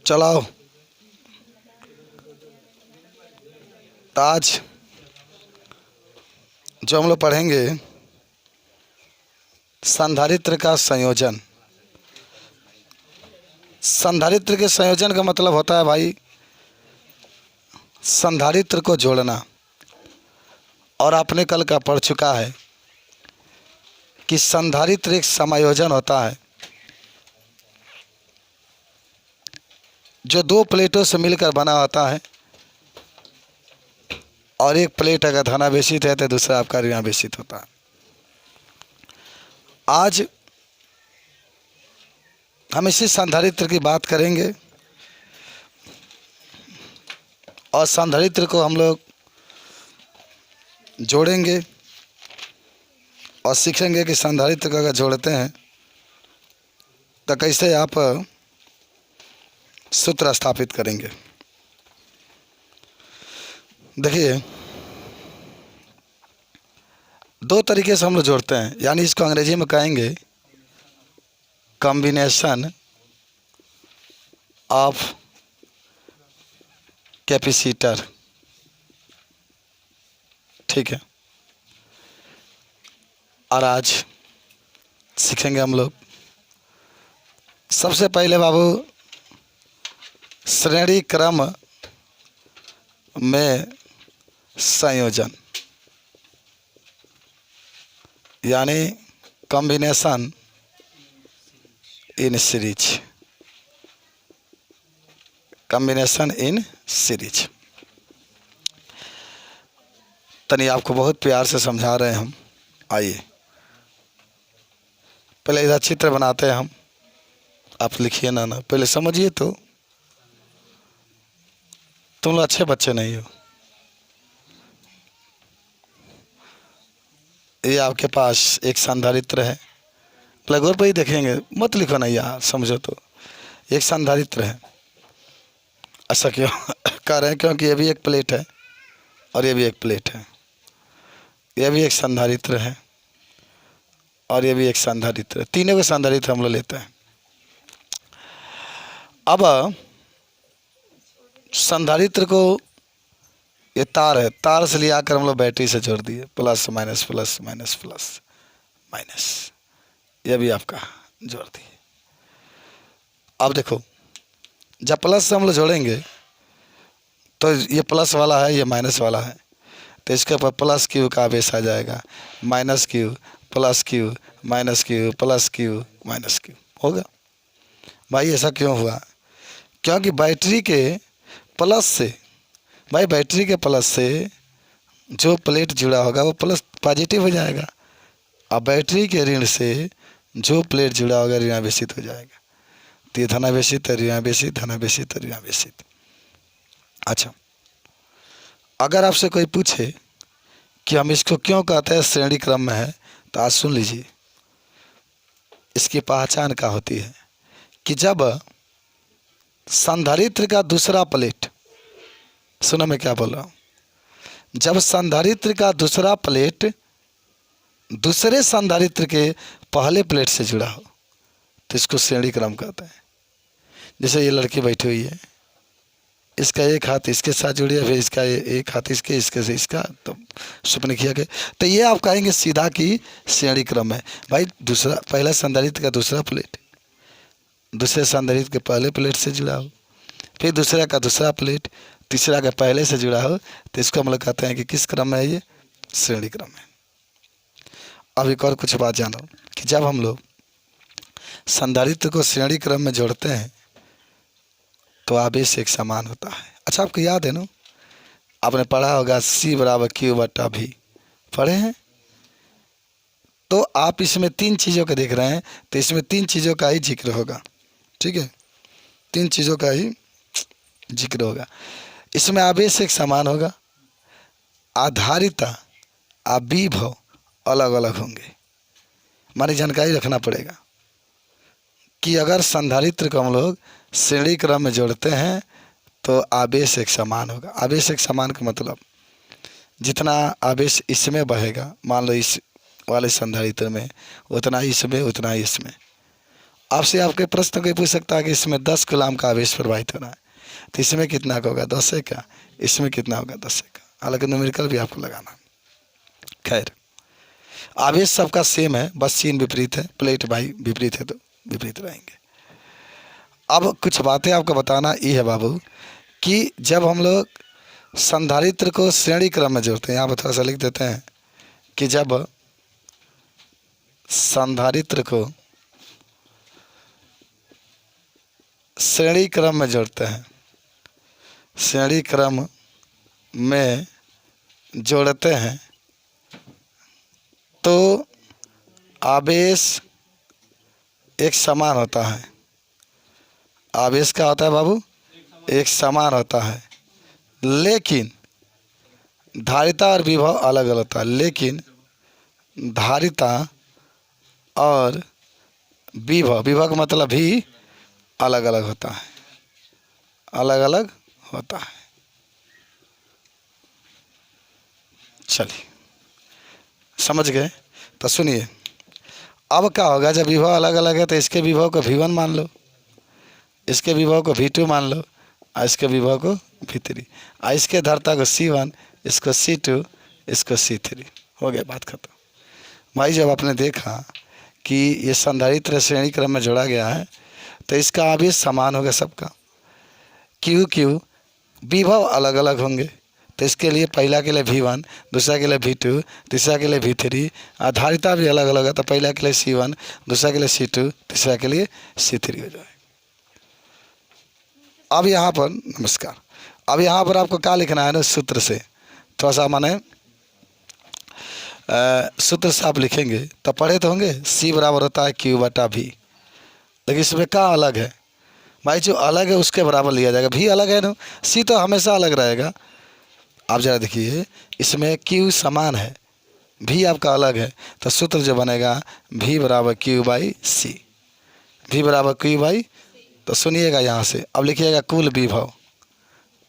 चलाओ। तो आज जो हम लोग पढ़ेंगे संधारित्र का संयोजन। संधारित्र के संयोजन का मतलब होता है भाई संधारित्र को जोड़ना। और आपने कल का पढ़ चुका है कि संधारित्र एक समायोजन होता है जो दो प्लेटों से मिलकर बना होता है, और एक प्लेट अगर धनावेशित है तो दूसरा आपका ऋणावेशित होता है। आज हम इसी संधारित्र की बात करेंगे और संधारित्र को हम लोग जोड़ेंगे और सीखेंगे कि संधारित्र को अगर जोड़ते हैं तो कैसे आप सूत्र स्थापित करेंगे। देखिए, दो तरीके से हम लोग जोड़ते हैं, यानी इसको अंग्रेजी में कहेंगे कॉम्बिनेशन ऑफ कैपेसिटर। ठीक है, और आज सीखेंगे हम लोग सबसे पहले बाबू श्रेणी क्रम में संयोजन, यानी combination in series. Combination in series तनी आपको बहुत प्यार से समझा रहे हैं हम। आइए पहले इधर चित्र बनाते हैं हम। आप लिखिए ना पहले समझिए तो। तुम लोग अच्छे बच्चे नहीं हो। ये आपके पास एक संधारित्र है, प्लगोर पर ही देखेंगे, मत लिखो ना यार, समझो तो। एक संधारित्र है। ऐसा क्यों कह रहे हैं? क्योंकि ये भी एक प्लेट है और ये भी एक प्लेट है। ये भी एक संधारित्र है और ये भी एक संधारित्र है। तीनों के संधारित्र हम लोग लेते हैं। अब संधारित्र को, ये तार है, तार से लिया कर हम लोग बैटरी से जोड़ दिए, plus minus plus minus plus minus. ये भी आपका जोड़ दिए। अब देखो, जब प्लस से हम लोग जोड़ेंगे तो ये प्लस वाला है, ये माइनस वाला है, तो इसके ऊपर प्लस क्यू का आवेश आ जाएगा। Minus Q plus Q minus Q plus Q minus Q होगा। भाई ऐसा क्यों हुआ? क्योंकि बैटरी के प्लस से, भाई बैटरी के प्लस से जो प्लेट जुड़ा होगा वो प्लस पॉजिटिव हो जाएगा, और बैटरी के ऋण से जो प्लेट जुड़ा होगा ऋणावेशित हो जाएगा। तो ये धनावेशित ऋणावेशित धनावेशित ऋणावेशित। अच्छा, अगर आपसे कोई पूछे कि हम इसको क्यों कहते हैं श्रेणी क्रम में है, तो आज सुन लीजिए इसकी पहचान क्या होती है। कि जब संधारित्र का दूसरा प्लेट, सुनो मैं क्या बोल रहा हूँ, जब संधारित्र का दूसरा प्लेट दूसरे संधारित्र के पहले प्लेट से जुड़ा हो तो इसको श्रेणी क्रम कहते हैं। जैसे ये लड़की बैठी हुई है, इसका एक हाथ इसके साथ जुड़े, फिर इसका एक हाथ इसके से इसका, तो स्वप्न किया गया, तो ये आप कहेंगे सीधा कि श्रेणी क्रम है। भाई दूसरा, पहला संधारित्र का दूसरा प्लेट दूसरे संधारित्र के पहले प्लेट से जुड़ा हो, फिर दूसरा का दूसरा प्लेट तीसरा का पहले से जुड़ा हो, तो इसको हम लोग कहते हैं कि किस क्रम में है? ये श्रेणी क्रम है। अब एक और कुछ बात जानो कि जब हम लोग संधारित्र को श्रेणी क्रम में जोड़ते हैं तो आवेश एक समान होता है। अच्छा, आपको याद है ना, आपने पढ़ा होगा C बराबर Q बटा V, पढ़े हैं? तो आप इसमें तीन चीज़ों को देख रहे हैं, तो इसमें तीन चीज़ों का ही जिक्र होगा। ठीक है, तीन चीज़ों का ही जिक्र होगा। इसमें आवेश एक समान होगा, आधारिता और विभव अलग अलग होंगे। हमारी जानकारी रखना पड़ेगा कि अगर संधारित्र को हम लोग श्रेणी क्रम में जोड़ते हैं तो आवेश एक समान होगा। आवेश एक समान का मतलब जितना आवेश इसमें बहेगा, मान लो इस वाले संधारित्र में, उतना इसमें उतना इसमें, आपसे आपके प्रश्न कोई पूछ सकता है कि इसमें 10 कूलाम का आवेश प्रवाहित हो रहा है, तो इसमें कितना का होगा 10 का, इसमें कितना होगा 10 का। हालांकि न्यूमेरिकल भी आपको लगाना। खैर, आवेश सबका सेम है, बस चिन्ह विपरीत है। प्लेट भाई विपरीत है तो विपरीत रहेंगे। अब कुछ बातें आपको बताना ये है बाबू कि जब हम लोग संधारित्र को श्रेणी क्रम में जोड़ते हैं, यहाँ पर थोड़ा सा लिख देते हैं कि जब संधारित्र को श्रेणी क्रम में जोड़ते हैं, श्रेणी क्रम में जोड़ते हैं तो आवेश एक समान होता है। आवेश क्या होता है बाबू? एक समान होता है, लेकिन धारिता और विभव अलग अलग होता है। लेकिन धारिता और विभव, विभव का मतलब भी अलग अलग होता है, अलग अलग होता है। चलिए समझ गए? तो सुनिए, अब क्या होगा जब विभव अलग अलग है तो इसके विभव को V1 मान लो, इसके विभव को V2 मान लो, और इसके विभव को V3, और इसके धारिता को C1, इसको C2, इसको C3। हो गया, बात खत्म। भाई जब आपने देखा कि ये संधारित्र श्रेणी क्रम में जोड़ा गया है तो इसका आवेश समान होगा सबका। क्यों विभव अलग अलग होंगे, तो इसके लिए पहला के लिए V1, दूसरा के लिए V2, तीसरा के लिए V3, और धारिता भी अलग अलग है, तो पहला के लिए C1, दूसरा के लिए C2, तीसरा के लिए C3 हो जाए। अब यहाँ पर नमस्कार, अब यहाँ पर आपको क्या लिखना है ना, सूत्र से थोड़ा सा माने सूत्र से आप लिखेंगे तो पढ़े तो होंगे, C बराबर होता है Q/V। लेकिन इसमें क्या अलग है भाई? जो अलग है उसके बराबर लिया जाएगा। V अलग है ना, C तो हमेशा अलग रहेगा। आप जरा देखिए, इसमें Q समान है, V आपका अलग है, तो सूत्र जो बनेगा V बराबर Q/C। V बराबर Q/, तो सुनिएगा यहाँ से, अब लिखिएगा कुल विभव,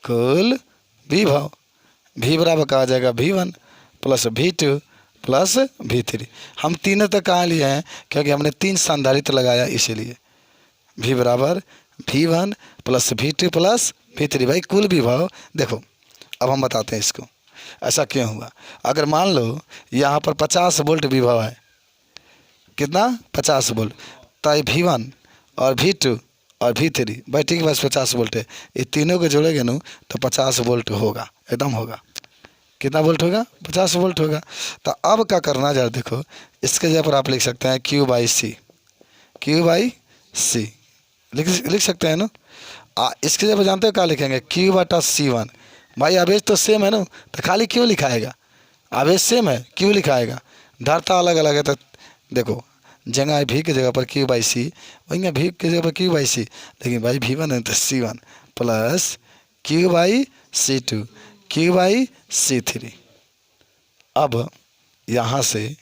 कुल विभव V बराबर कहा जाएगा V1 plus V2 plus V3। हम तीनों तक कहाँ लिए हैं? क्योंकि हमने 3 संधारित्र लगाया, इसीलिए V बराबर V1 plus V2 plus V3। भाई कुल विभव देखो, अब हम बताते हैं इसको ऐसा क्यों हुआ। अगर मान लो यहाँ पर 50 वोल्ट विभव है, कितना 50 वोल्ट, तो V1 और V2 और V3 बैटरी के पास 50 वोल्ट है, ये तीनों को जोड़ेंगे ना तो 50 वोल्ट होगा, एकदम होगा। कितना वोल्ट होगा? 50 वोल्ट होगा। तो अब क्या करना जरा देखो, इसके जगह पर आप लिख सकते हैं Q/C, Q/C लिख सकते हैं ना। इसके जगह पर जानते हो क्या लिखेंगे? Q/C1। भाई आवेश तो सेम है ना, तो खाली क्यों लिखाएगा? आवेश सेम है, क्यों लिखाएगा? धारिता अलग अलग है, तो देखो जगह V की जगह पर Q/C, वहीं V की जगह पर Q/C, लेकिन भाई V1 है तो C1 प्लस Q/C2 Q/C3। अब यहाँ से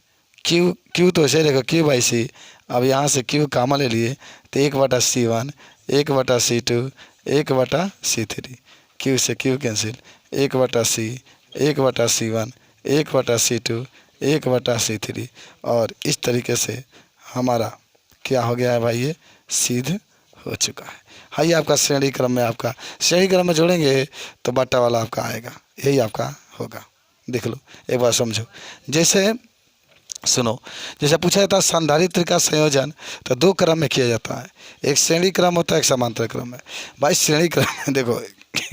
Q तो ऐसे रहेगा Q/C, अब यहाँ से Q कामा ले लिए तो 1/C1, 1/C2, 1/C3, Q से Q cancel, 1/C, 1/C1, 1/C2, 1/C3, और इस तरीके से हमारा क्या हो गया है भाई? ये सिद्ध हो चुका है। हाँ, ये आपका श्रेणी क्रम में, आपका श्रेणी क्रम में जोड़ेंगे तो बट्टा वाला आपका आएगा, यही आपका होगा। देख लो एक बार समझो। जैसे सुनो, जैसे पूछा जाता है संधारित्र का संयोजन तो 2 क्रम में किया जाता है, एक श्रेणी क्रम होता है, एक समांतर क्रम है। भाई श्रेणी क्रम में देखो,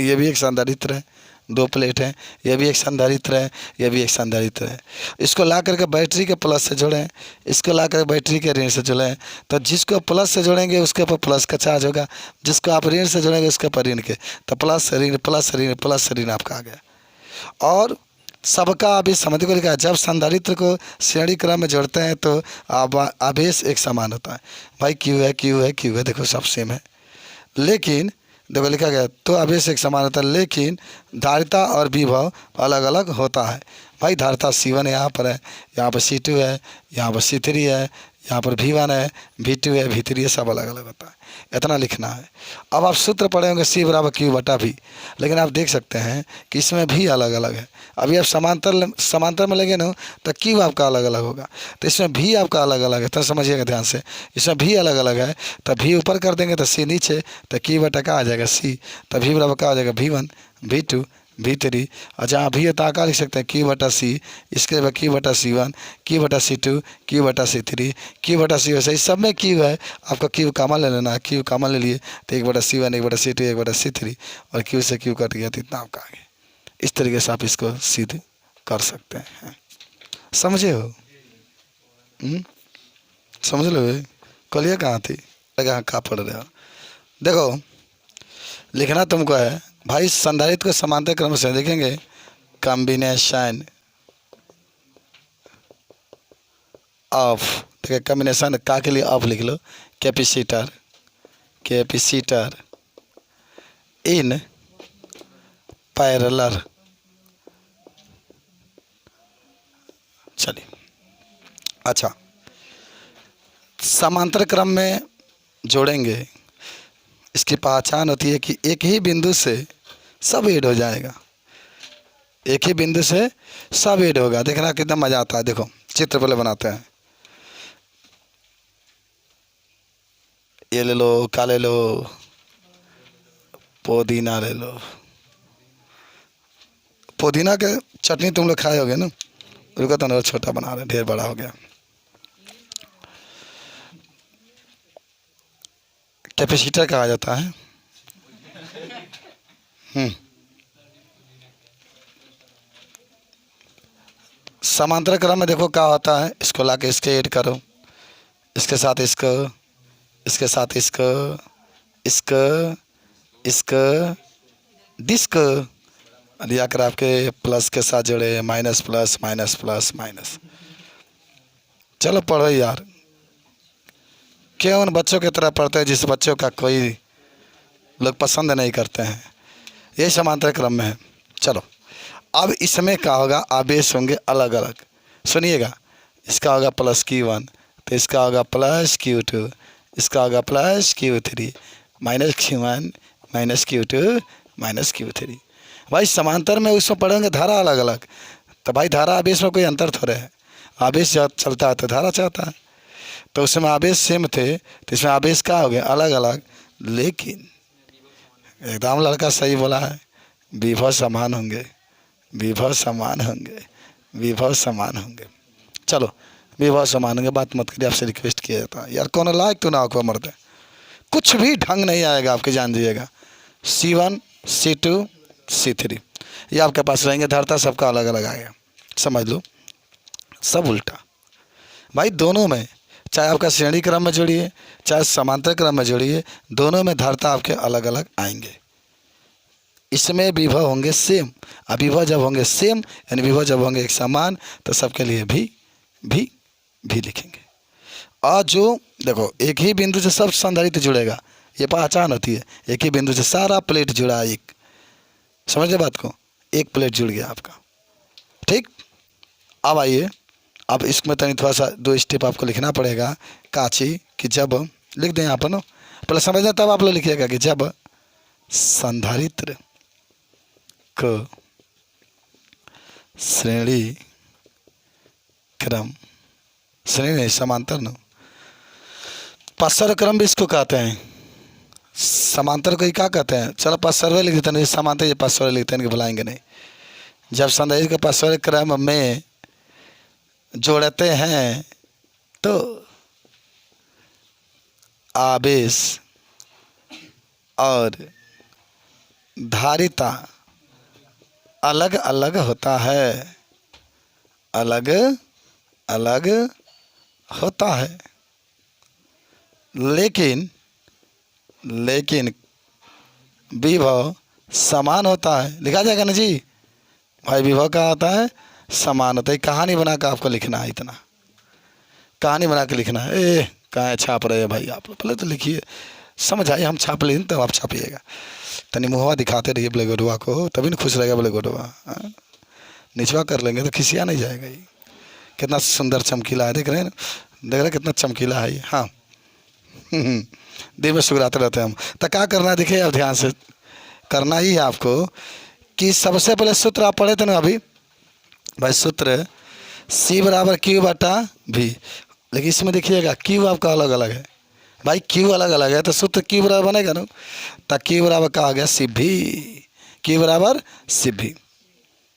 ये भी एक संधारित्र है, 2 प्लेट हैं, ये भी एक संधारित्र है, ये भी एक संधारित्र है। इसको ला करके बैटरी के प्लस से जोड़ें, इसको ला कर बैटरी के ऋण से जोड़ें, तो जिसको प्लस से जोड़ेंगे उसके ऊपर प्लस का चार्ज होगा, जिसको आप ऋण से जोड़ेंगे उसके ऊपर ऋण के, तो प्लस ऋण प्लस ऋण प्लस ऋण आपका आ गया। और सबका आवेश समझ को लिखा है, जब संधारित्र को श्रेणी क्रम में जोड़ते हैं तो आवेश एक समान होता है। भाई Q है, देखो सब सेम है, लेकिन देखो लिखा गया तो आवेश एक समान होता है, लेकिन धारिता और विभव अलग अलग होता है। भाई धारिता C1 यहाँ पर है, यहाँ पर C2 है, यहाँ पर C3 है, यहाँ पर V1 है, V2 है, V3 है, सब अलग अलग होता है। इतना लिखना है। अब आप सूत्र पढ़े होंगे C बराबर Q बटा V, लेकिन आप देख सकते हैं कि इसमें भी अलग अलग है। अभी आप समांतर में लगे ना तो Q आपका अलग अलग होगा, तो इसमें भी आपका अलग अलग है। तो समझिएगा ध्यान से, इसमें भी अलग अलग है। तो V ऊपर कर देंगे तो C नीचे, तो Q बटा का आ जाएगा C। तो V बराबर का आ जाएगा V1 V2 V3। और जहाँ भी है तो क्या लिख सकते हैं Q बटा C, इसके बाद Q बटा C1, Q बटा C2, Q बटा C3, Q बटा C वैसे इस सब में Q है। आपका Q कॉमन ले लेना है, Q कॉमन ले लिए तो 1 बटा C1, 1 बटा C2, 1 बटा C3, और Q से Q कट गया तो इतना आपका आगे। इस तरीके से आप इसको सिद्ध कर सकते हैं। समझे हो? समझ लो। कलिए कहाँ थी, कहाँ पढ़ रहे हो? देखो लिखना तुमको है भाई, संधारित्र को समांतर क्रम से देखेंगे। कॉम्बिनेशन ऑफ, ठीक है, कॉम्बिनेशन का के लिए ऑफ लिख लो। Capacitor in parallel. चलिए अच्छा, समांतर क्रम में जोड़ेंगे। इसकी पहचान होती है कि एक ही बिंदु से सब ऐड हो जाएगा, एक ही बिंदु से सब ऐड होगा। देखना कितना मज़ा आता है। देखो चित्र पहले बनाते हैं। ये ले लो, क्या ले लो, पुदीना ले लो। पुदीना के चटनी तुम लोग खाए होगे ना? रुको तो छोटा बना रहे, ढेर बड़ा हो गया। कैपेसिटर कहा जाता है। समांतर क्रम में देखो क्या होता है, इसको लाके इसके ऐड करो, इसके साथ इसको, इसके साथ इसको, इसको डिस्क लिया कर आपके प्लस के साथ जोड़े, minus plus minus plus minus. चलो पढ़ो यार, क्यों उन बच्चों की तरह पढ़ते हैं जिस बच्चों का कोई लोग पसंद नहीं करते हैं। ये समांतर क्रम में है। चलो अब इसमें क्या होगा, आवेश होंगे अलग अलग। सुनिएगा, इसका होगा प्लस Q1, तो इसका होगा प्लस Q2, इसका होगा plus Q3, minus Q1 minus Q2 minus Q3। भाई समांतर में उसमें पढ़ेंगे धारा अलग अलग, तो भाई धारा आवेश में कोई अंतर थोड़े है। आवेश जब चलता है तो धारा चलता है, तो उसमें आवेश सेम थे तो इसमें आवेश क्या हो गया अलग अलग। लेकिन एकदम लड़का सही बोला है, विभव समान होंगे, विभव समान होंगे, विभव समान होंगे। चलो विभव समान होंगे, बात मत करिए, आपसे रिक्वेस्ट किया जाता है यार, कौन लायक तो ना आपको मरते, कुछ भी ढंग नहीं आएगा आपके, जान दीजिएगा। C1 C2 C3 ये आपके पास रहेंगे, धारता सबका अलग अलग आएगा। समझ लो सब उल्टा भाई। दोनों में चाहे आपका श्रेणी क्रम में जोड़िए चाहे समांतर क्रम में जोड़िए, दोनों में धारता आपके अलग अलग आएंगे। इसमें विभव होंगे सेम, और विभव जब होंगे सेम यानी विभव जब होंगे एक समान, तो सबके लिए भी लिखेंगे। और जो देखो एक ही बिंदु से सब संधारित्र जुड़ेगा, ये पहचान होती है। एक ही बिंदु से सारा प्लेट जुड़ा, एक समझ बात को, एक प्लेट जुड़ गया आपका। ठीक, अब आइए, अब इसमें तनी थोड़ा सा 2 स्टेप आपको लिखना पड़ेगा। काची कि जब लिख दें यहाँ पर ना, पहले समझना तब आप लोग लिखिएगा कि जब संधारित्र को श्रेणी क्रम, श्रेणी नहीं समांतर न, पार्श्व क्रम भी इसको कहते हैं। समांतर को ही क्या कहते हैं, चलो पार्श्व लिख देते हैं, समांतर ये पार्श्व लिखते हैं कि बुलाएंगे नहीं। जब संधारित्र के पार्श्व क्रम में जोड़ते हैं तो आवेश और धारिता अलग अलग होता है, अलग अलग होता है। लेकिन विभव समान होता है। लिखा जाएगा ना जी भाई, विभव क्या होता है, समान होता है। कहानी बना कर आपको लिखना है, इतना कहानी बना के लिखना है। कहाँ छाप रहे हैं भाई आप लोग, पहले तो लिखिए, समझ आइए, हम छाप लें तब आप छापिएगा। तनी मुँहवा दिखाते रहिए ब्लैकबोर्डवा को, तभी ना खुश रहेगा ब्लैकबोर्डवा। निचवा कर लेंगे तो खिसिया नहीं जाएगा। ये कितना सुंदर चमकीला है, देख रहे हैं ना, देख रहे कितना चमकीला है ये। हाँ दिन में सुगराते रहते हैं हम। तो क्या करना है देखिए, अब ध्यान से करना ही है आपको कि सबसे पहले सूत्र आप पढ़े थे ना अभी भाई, सूत्र C बराबर Q बटा V। लेकिन इसमें देखिएगा Q आपका अलग अलग है भाई, Q अलग अलग है तो सूत्र Q बराबर बनेगा ना। तो Q बराबर क्या आ गया CV, Q बराबर CV।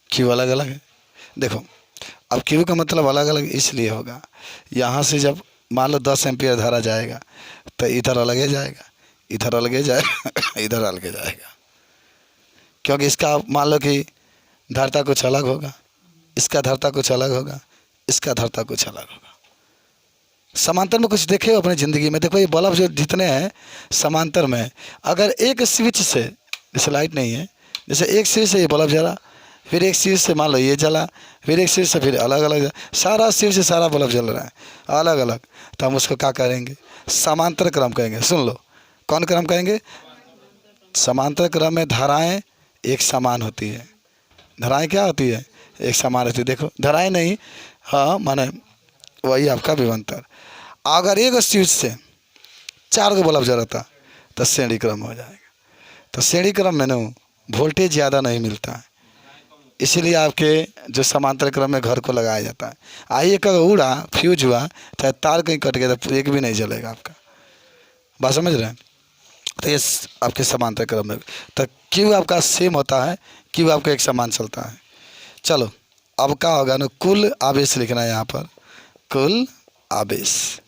Q अलग अलग है। देखो अब Q का मतलब अलग अलग इसलिए होगा, यहाँ से जब मान लो 10 एम्पियर धारा जाएगा तो इधर अलग ही जाएगा, इधर अलग ही जाएगा इधर अलग ही जाएगा, क्योंकि इसका मान लो कि धारता कुछ अलग होगा, इसका धारता कुछ अलग होगा, इसका धारता कुछ अलग होगा। समांतर में कुछ देखे हो अपनी ज़िंदगी में? देखो ये बल्ब जो जितने हैं समांतर में, अगर एक स्विच से, जैसे लाइट नहीं है, जैसे एक स्विच से ये बल्ब जला, फिर एक स्विच से मान लो ये जला, फिर एक स्विच से फिर अलग अलग, सारा स्विच से सारा बल्ब जल रहा है अलग अलग, तो हम उसको क्या करेंगे? समांतर क्रम कहेंगे। सुन लो, कौन क्रम कहेंगे? समांतर क्रम में धाराएं एक समान होती है। धाराएं क्या होती है? एक समान होती है। देखो धाराएं नहीं, हाँ माने वही आपका विभवांतर। अगर एक स्विच से 4 को बल्ब जलाता तो श्रेणी क्रम हो जाएगा। तो श्रेणी क्रम में ना वोल्टेज ज़्यादा नहीं मिलता है, इसीलिए आपके जो समांतर क्रम में घर को लगाया जाता है। आइए अगर उड़ा फ्यूज हुआ चाहे तार कहीं कट गया तो एक भी नहीं जलेगा आपका, बात समझ रहे हैं? तो ये आपके समांतर क्रम में तो क्यू आपका सेम होता है, क्यू आपका एक समान चलता है। चलो अब क्या होगा ना, कुल आवेश लिखना है यहाँ पर, कुल आवेश।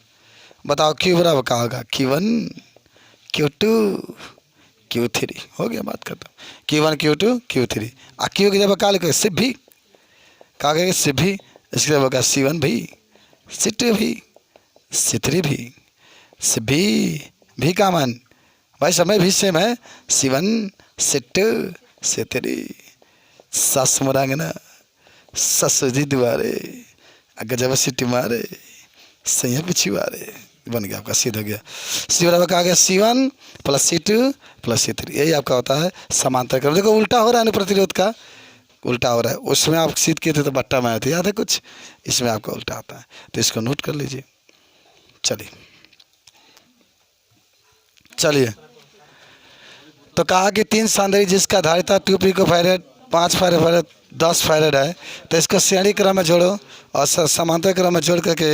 बताओ क्यू बराबर क्या होगा? Q1 Q2 Q3। हो गया, बात खत्म। Q1 Q2 Q3। क्यू की जगह क्या लिखोगे? सिर्फ भी क्या कहेंगे? सिर्फ भी। इसके जगह होगा C1 भी, C2 भी, C3 भी। सिर्फ भी का मान भाई समय भी सेम है, C1 C2 C3। सस मुरांगना ससुजी दुआरे अगर जब सीटी मारे सही पिछुआरे, बन गया आपका सीध हो गया। सी बराबर का आ गया C1 plus C2 plus C3। यही आपका होता है समांतर क्रम। देखो उल्टा हो रहा है ना, प्रतिरोध का उल्टा हो रहा है। उसमें आप सीध किए थे तो बट्टा में आए थे, याद है कुछ? इसमें आपका उल्टा आता है, तो इसको नोट कर लीजिए। चलिए तो कहा कि 3 सांद्री जिसका धारिता 2 पिकोफैरेड 5 फैरेड 10 फैरेड है, तो इसको श्रेणी क्रम में जोड़ो और समांतर क्रम में जोड़ करके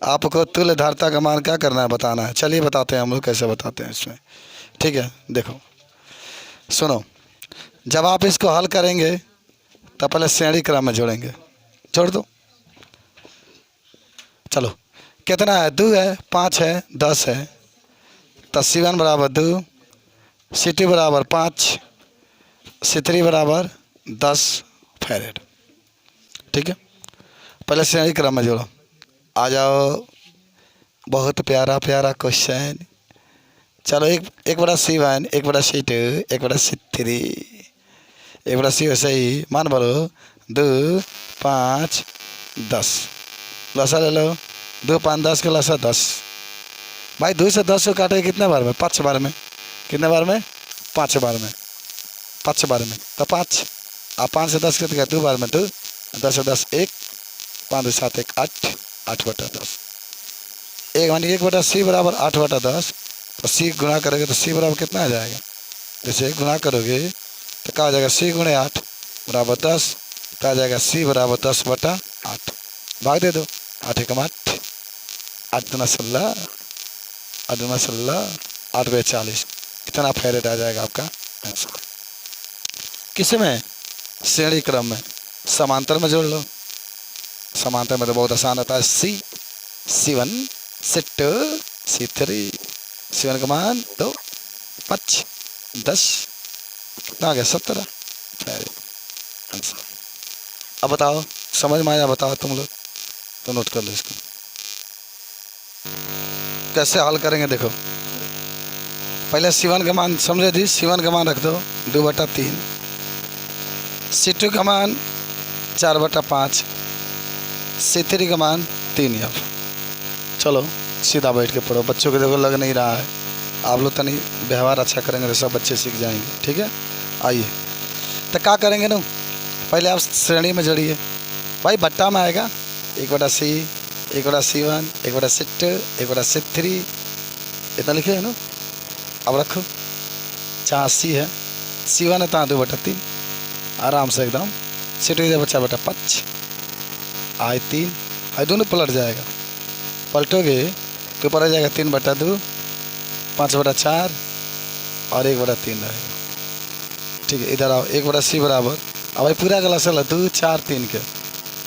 आपको तुल्य धारिता का मान क्या करना है, बताना है। चलिए बताते हैं हम लोग कैसे बताते हैं इसमें, ठीक है? देखो सुनो, जब आप इसको हल करेंगे तो पहले श्रेणी क्रम में जोड़ेंगे, जोड़ दो। चलो कितना है? 2 है, 5 है, 10 है, तो C1 बराबर 2, C2 बराबर 5, C3 बराबर 10 फैरेड। ठीक है, पहले श्रेणी क्रम में जोड़ो। आ जाओ, बहुत प्यारा प्यारा क्वेश्चन। चलो एक बड़ा C1, एक बड़ा C2, एक बड़ा C3, एक बड़ा C वैसे ही मान बोलो 2 5 10 लसा ले लो। 2 5 10 के लसा 10। भाई 2 से 10 को काटे कितने बार में? 5 बार में। कितने बार में? 5 बार में। 5 बार में तो 5 और 5 से 10 कितने? 2 बार में 2, 10 से 10 1, 5 7 1 8, 8 बटा 10। एक मानी 1 बटा C बराबर 8 बटा 10, तो C गुणा करोगे तो C बराबर कितना आ जाएगा? जैसे गुणा करोगे तो क्या हो जाएगा? C गुणे 8 बराबर 10, तो आ जाएगा C बराबर 10 बटा 8। भाग दे दो, 8 एकम 8, 8 दूना 16, 8 दूना 16, 8 बटे 40। कितना फैरेड आ जाएगा आपका आंसर? किस में? श्रेणी क्रम में। समांतर में जोड़ लो। समांतर में तो बहुत आसान होता है। C1 C2 C3। C1 का मान 2 5 10 कितना आ गया? 17 फैरेड आंसर। अब बताओ, समझ में आया? बताओ तुम लोग, तो नोट कर लो इसको। कैसे हल करेंगे देखो, पहले C1 का मान समझे दी। C1 का मान रख दो 2 बटा 3, C2 का मान 4 बटा 5, C3 का मान 3। अब चलो सीधा बैठ के पढ़ो। बच्चों को देखो लग नहीं रहा है, आप लोग तनी व्यवहार अच्छा करेंगे तो सब बच्चे सीख जाएंगे, ठीक है? आइए तो क्या करेंगे ना, पहले आप श्रेणी में जोड़िए। भाई बट्टा में आएगा 1 बटा C, एक बड़ा C1, एक बड़ा C2, एक बड़ा C3, इतना लिखे है ना। अब रखो, जहाँ C है, C1 है तहाँ 2/3 आराम से एकदम। C2 है बच्चा बटा 5, आई 3, आई दोनों पलट जाएगा। पलटोगे तो ऊपर आ जाएगा 3/2, 5/4 और 1/3 रहेगा। ठीक है, इधर आओ, 1/C बराबर, अब भाई पूरा का लसन है 2, 4, 3 के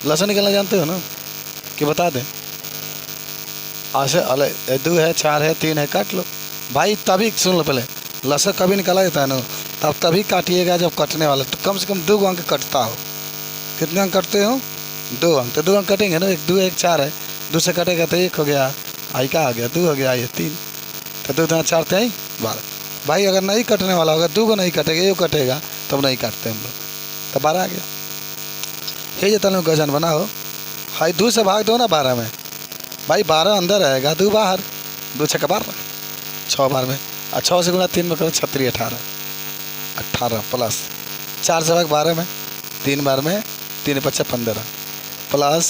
लसन निकलना जानते हो ना कि बता दें। ऐसे अले 2 है, 4 है, 3 है, काट लो भाई। तभी सुन लो, पहले लसन कभी निकाला जाता है ना, तब तभी काटिएगा जब कटने वाला, तो कम से कम 2 अंक कटता हो। कितने अंक कटते हो? 2 अंक। तो 2 अंक कटेंगे ना, 1 2 1 4 है, 2 से कटेगा तो 1 हो गया, आई का आ गया 2 हो गया, ये 3, तो 2 2 4 3 12। भाई अगर नहीं कटने वाला होगा, 2 को नहीं कटेगा, 1 कटेगा, तब नहीं काटते हम लोग, तो 12 आ गया। ये जो तनु गजन बनाओ, हाई 2 से भाग दो ना 12 में, भाई 12 अंदर रहेगा, 2 बाहर, 2 6 12, 6 बार में, और 6 से गुना 3 में करो 36 18, 18 प्लस 4 से भाग 12 में, 3 बार में, 3 5 15 प्लस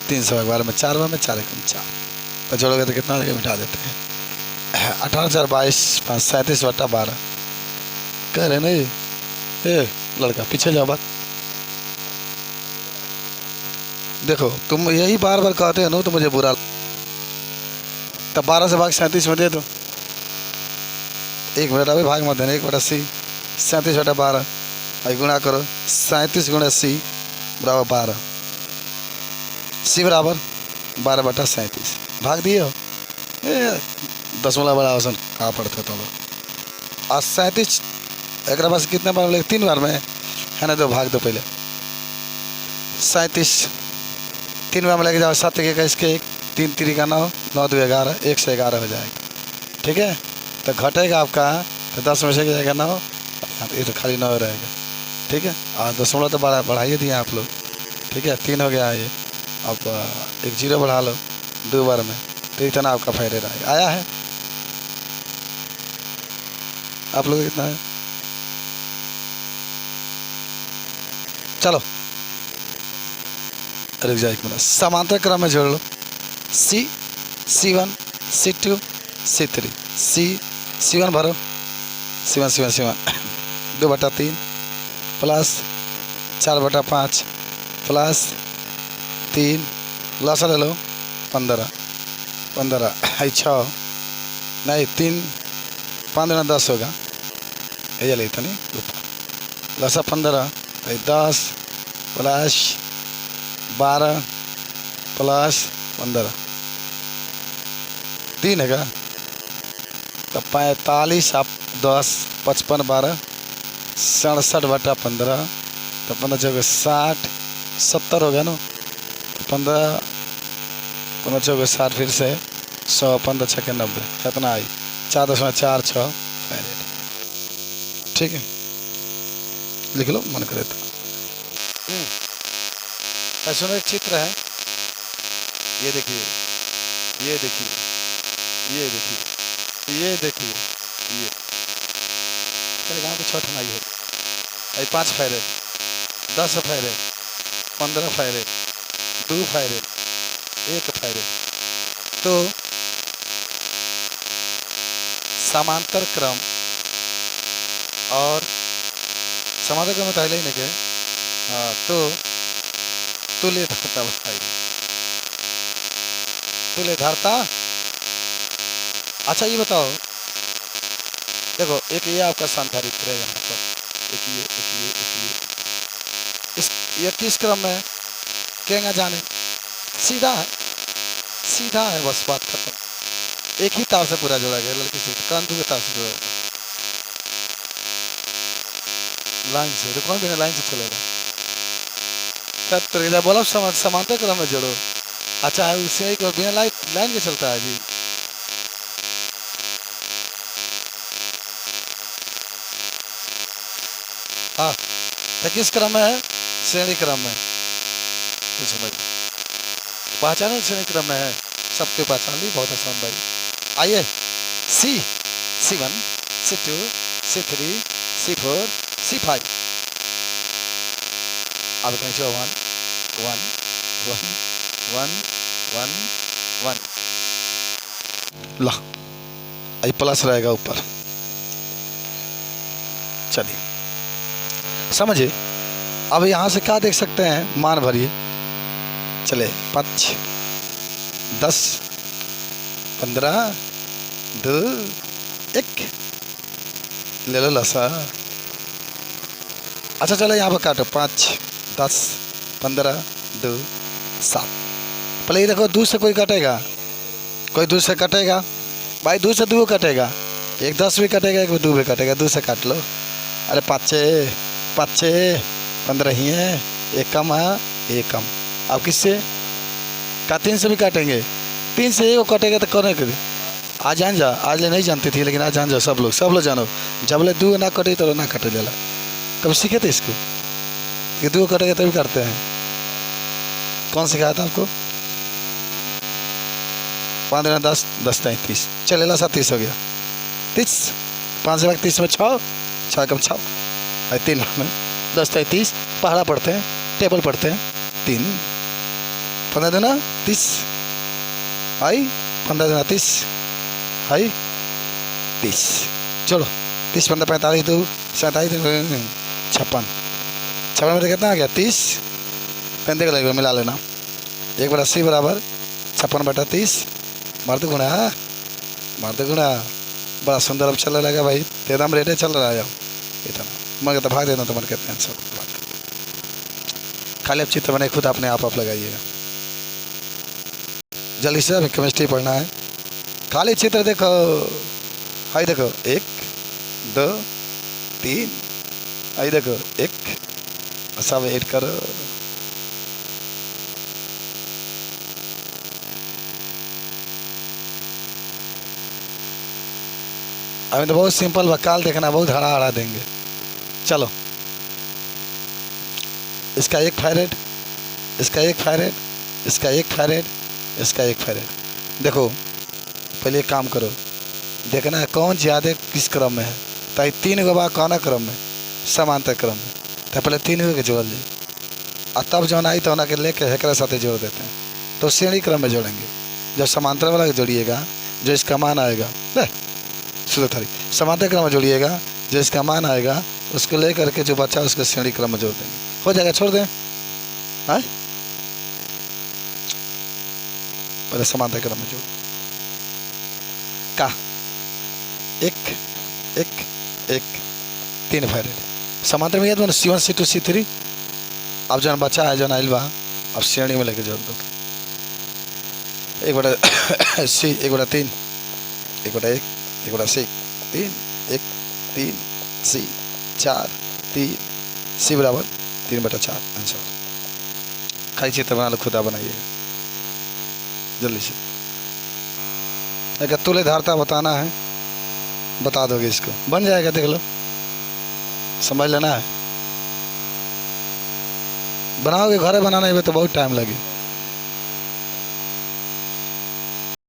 3 से भाग 12 में, 4 बार में, 4 1 4, तो जोड़ोगे तो कितना हो, मिटा देते हैं। 18 4 22 5 37/12 कह रहे नहीं। ए लड़का पीछे जाओ, बात देखो, तुम यही बार बार कहते हो ना तो मुझे बुरा। तब 12 से भाग 37 में दे दो, 1 भाग मत देना, 1/C 37/12, और गुणा करो 37 × C बराबर 12, C बराबर 12/37 भाग दिए हो। दशमलव बड़ा आसन कहाँ पढ़ते तो लोग। और 37 एक पास कितने बार मिलेगा, 3 बार में है ना, तो भाग दो पहले। 37 3 बार में लेके जाओ, 7 1 इसके 1, 3 3 का 9, 9 2 11, 1 से 11 हो जाएगा। ठीक है, तो घटेगा आपका, तो 10 में से जाएगा 9, ये तो खाली 9 रहेगा। ठीक है, और दशमलव तो बढ़ाइए दिए आप लोग। ठीक है, 3 हो गया ये, अब 1 0 बढ़ा लो 2 बार में, तो इतना आपका फायदे रहेगा। आया है आप लोग कितना है? चलो रुक जाओ 1 मिनट, समांतर क्रम में जोड़ लो। C1 C2 C3, C1 भरो, C1 2/3 प्लस 4/5 प्लस 3, लसा ले लो 15 15 6 नहीं 3 5 गुना 10 होगा, ये ले इतनी ऊपर लसा 15 10 प्लस 12 प्लस 15 3 है क्या, तो 45 आप 10 55 12 67/15, तो 15 चौके 60 70 हो गया ना, तो 15 चौके 60 फिर से 100 15 6 90, कितना आई 4.46 फैरेड। ठीक है, लिख लो मन करे तो। ऐसा एक चित्र है, ये देखिए, ये देखिए, ये देखिए, ये देखिए, ये तेरे गाँव को 6 ठनाई है, 5 farad, 10 farad, 15 farad, 2 farad, 1 farad. तो समांतर क्रम और समांतर क्रम में पहले ही नहीं के, हाँ, तो तुल्य धारता बताइए, तुल्य धारता। अच्छा ये बताओ, देखो एक ये आपका संधारित्र है यहाँ पर, एक ये इस ये किस क्रम में कहेंगे जाने, सीधा है बस, बात खत्म। एक ही तार से पूरा जोड़ा गया, लड़की से कांतु के तार से जोड़ा गया, लाइन से, तो कौन बिना लाइन से चलेगा, तो बोला समांतर क्रम में जोड़ो। अच्छा है, उससे एक बिना लाइन के चलता है जी। हाँ, तो किस क्रम में है, श्रेणी क्रम में, तो समझ पहचानो श्रेणी क्रम में है, सबके पहचान ली, बहुत आसान भाई। आइए C1 C2 C3 C4 C5, अब कहीं से 1 1 1 1 1 ला ये प्लस रहेगा ऊपर। चलिए समझिए। अब यहाँ से क्या देख सकते हैं, मान भरिए। चले 5 10 15 2 1 ले लो लसा। अच्छा चलो यहाँ पर काटो 5 10 15 2 7। पहले ये देखो, 2 से कोई कटेगा, कोई 2 से कटेगा भाई, 2 से 2 कटेगा, एक 10 भी कटेगा, एक 2 भी कटेगा, 2 से काट लो। अरे 5 6 15 ही है, एक कम है, एक कम। अब किससे का 3 से भी काटेंगे, 3 से एक कटेगा तो कौन करे। आज जान जा, आज ले नहीं जानती थी लेकिन आज जान जाओ सब लोग जानो, जब ले 2 ना कटे तो ना कटे जाला। कभी सीखे थे इसको कि 2 कटेगा तभी करते हैं? कौन सिखाया था आपको? 5 10 10 30, चले ला 30 हो गया। 30 5 से 30 में 6 कम 6 3 में 10 30 पहाड़ा पढ़ते हैं, टेबल पढ़ते हैं। 3 15 दूना 30 आई, 15 दूना 30 आई 30। चलो 30 15 45 2 57 56 में कितना आ गया 30। 35 लगेगा, मिला लेना। 1/80 बराबर 56/30 मारते गुणा बड़ा सुंदर अब चलने लगा भाई, एकदम रेटे चल रहा है। अब इतना मन कहता भाग देना, तो मन कहते हैं सब खाली अब चित्र बने खुद अपने आप लगाइएगा। जल्दी से अभी केमिस्ट्री पढ़ना है। खाली चित्र देखो, हाई देखो 1 2 3, आई देखो 1, सब ऐड करो। अभी तो बहुत सिंपल वकाल देखना, बहुत हरा हरा देंगे। चलो इसका 1 फैरेड, इसका 1 फैरेड, इसका 1 फैरेड, इसका 1 फैरेड। देखो पहले एक काम करो, देखना है कौन ज़्यादा किस क्रम में है। तो 3 गो बा कौन क्रम में, समांतर क्रम में। तो पहले 3 गो के जोड़ ली, और तब जो आई तो के लेके हेकरा साथ जोड़ देते हैं, तो श्रेणी क्रम में जोड़ेंगे। जब समांतर वाला जोड़िएगा, जो इसका मान आएगा, सुनो थारी समांतर क्रम में जोड़िएगा, जो इसका मान आएगा उसको ले करके जो बच्चा उसको श्रेणी क्रम में जोड़ देंगे, हो जाएगा। छोड़ दें हाँ, पहले समांतर क्रम में जोड़ का 1 1 1 3 फैरेड। समांतर में याद बनो C1 C2 C3। अब जो बच्चा है जो आइल बा, अब श्रेणी में लेके जोड़ दो। 1/C 1/3 1/1 1/C 3 1 3 C 4 3 C बराबर 3/4 आंसर। खाली चित्र बना लो, खुदा बनाइए जल्दी से। अगर तुले धारता बताना है बता दोगे, इसको बन जाएगा, देख लो, समझ लेना है। बनाओगे, घर बनाने में तो बहुत टाइम लगे।